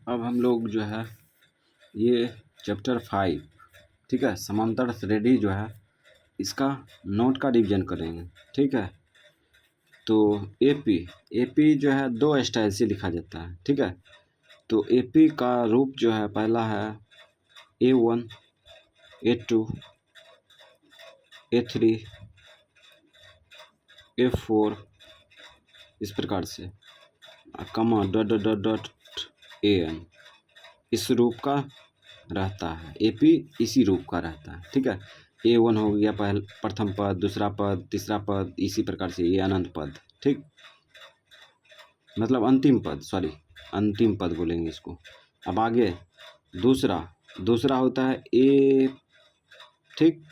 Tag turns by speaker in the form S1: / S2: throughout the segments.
S1: अब हम लोग जो है ये चैप्टर 5 ठीक है समांतर श्रेणी जो है इसका नोट का रिवीजन करेंगे। ठीक है, तो एपी जो है दो स्टाइल से लिखा जाता है। ठीक है, तो एपी का रूप जो है पहला है A1 A2 A3 A4 इस प्रकार से कमा dot dot dot dot AN इस रूप का रहता है। एपी इसी रूप का रहता है। ठीक है, A1 हो गया प्रथम पद, दूसरा पद, तीसरा पद, इसी प्रकार से ये अनंत पद। ठीक, मतलब अंतिम पद, सॉरी अंतिम पद बोलेंगे इसको। अब आगे दूसरा होता है ए, ठीक,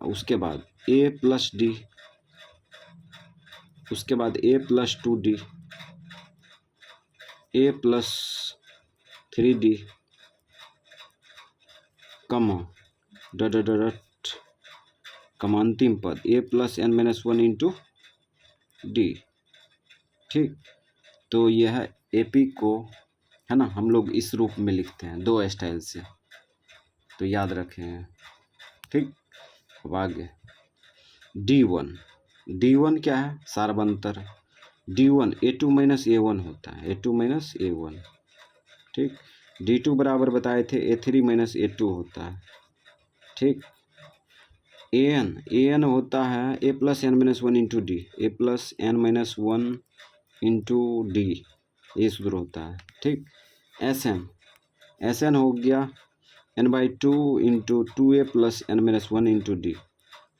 S1: उसके बाद A+D, उसके बाद A+2D, A+3D, कमा डॉट डॉट डॉट कमा अंतिम पद A+n-1 इंटू D। ठीक, तो यह है एपी को, है ना, हम लोग इस रूप में लिखते हैं दो स्टाइल से, तो याद रखें। ठीक, अब आगे D1 क्या है, सार्वंतर। D1 A2 माइनस A1 होता है, A2 माइनस A1। ठीक, D2 बराबर बताए थे A3 माइनस A2 होता है। ठीक, AN होता है A+n-1 into D, A+n-1 into D, ये सूत्र होता है। ठीक, SN हो गया n/2 into 2A+n-1 into D,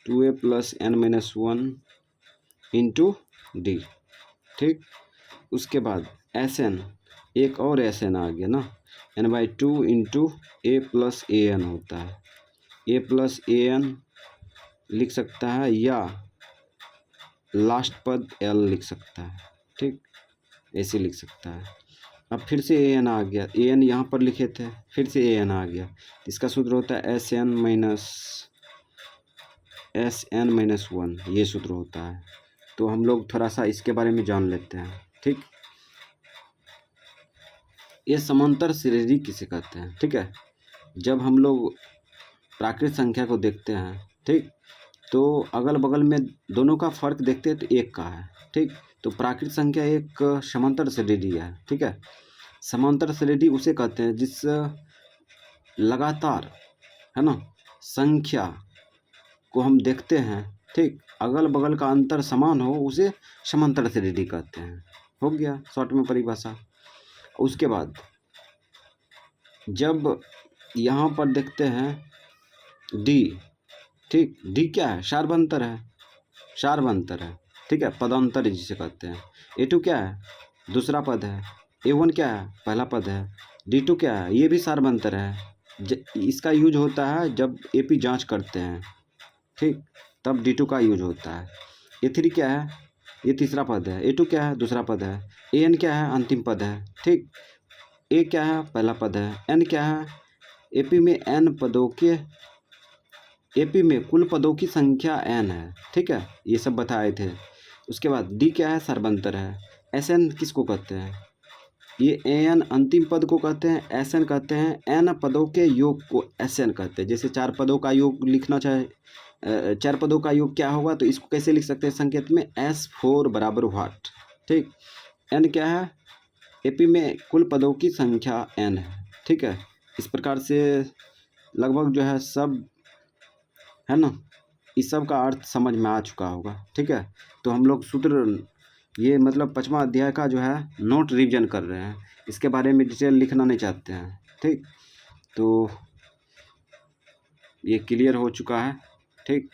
S1: 2A+n-1 into D। ठीक, उसके बाद SN, एक और SN आ गया ना, n/2 इंटू A+AN होता है। A+AN लिख सकता है या लास्ट पद L लिख सकता है। ठीक, ऐसे लिख सकता है। अब फिर से AN आ गया, AN यहाँ पर लिखे थे, फिर से AN आ गया, इसका सूत्र होता है SN-1, ये सूत्र होता है। तो हम लोग थोड़ा सा इसके बारे में जान लेते हैं। ठीक, ये समांतर श्रेणी किसे कहते हैं। ठीक है, जब हम लोग प्राकृत संख्या को देखते हैं, ठीक, तो अगल बगल में दोनों का फर्क देखते हैं तो एक का है। ठीक, तो प्राकृत संख्या एक समांतर श्रेणी है। ठीक है, समांतर श्रेणी उसे कहते हैं जिस लगातार, है ना, संख्या को हम देखते हैं, ठीक, अगल बगल का अंतर समान हो, उसे समांतर श्रेणी कहते हैं। हो गया शॉर्ट में परिभाषा। उसके बाद जब यहाँ पर देखते हैं D, ठीक, D क्या है, सार्वंतर है, ठीक है, पदांतर जिसे कहते हैं। A2 क्या है, दूसरा पद है। A1 क्या है, पहला पद है। D2 क्या है, ये भी सार्वंतर है। इसका यूज होता है जब एपी जांच करते हैं, ठीक, तब D2 का यूज होता है। A3 क्या है, ये तीसरा पद है। A2 क्या है, दूसरा पद है। AN क्या है, अंतिम पद है। ठीक, A क्या है, पहला पद है। N क्या है, एपी में कुल पदों की संख्या n है। ठीक है, ये सब बताए थे। उसके बाद D क्या है, सर्वंतर है। SN किसको कहते हैं, ये AN अंतिम पद को कहते हैं। SN कहते हैं n पदों के योग को SN कहते हैं। जैसे चार पदों का योग लिखना चाहे, चार पदों का योग क्या होगा, तो इसको कैसे लिख सकते हैं संकेत में, S4 बराबर व्हाट। ठीक, n क्या है, एपी में कुल पदों की संख्या n है। ठीक है, इस प्रकार से लगभग जो है सब, है ना, इस सब का अर्थ समझ में आ चुका होगा। ठीक है, तो हम लोग सूत्र, ये मतलब 5वां अध्याय का जो है नोट रिवीजन कर रहे हैं, इसके बारे में डिटेल लिखना नहीं चाहते हैं। ठीक, तो ये क्लियर हो चुका है। ठीक,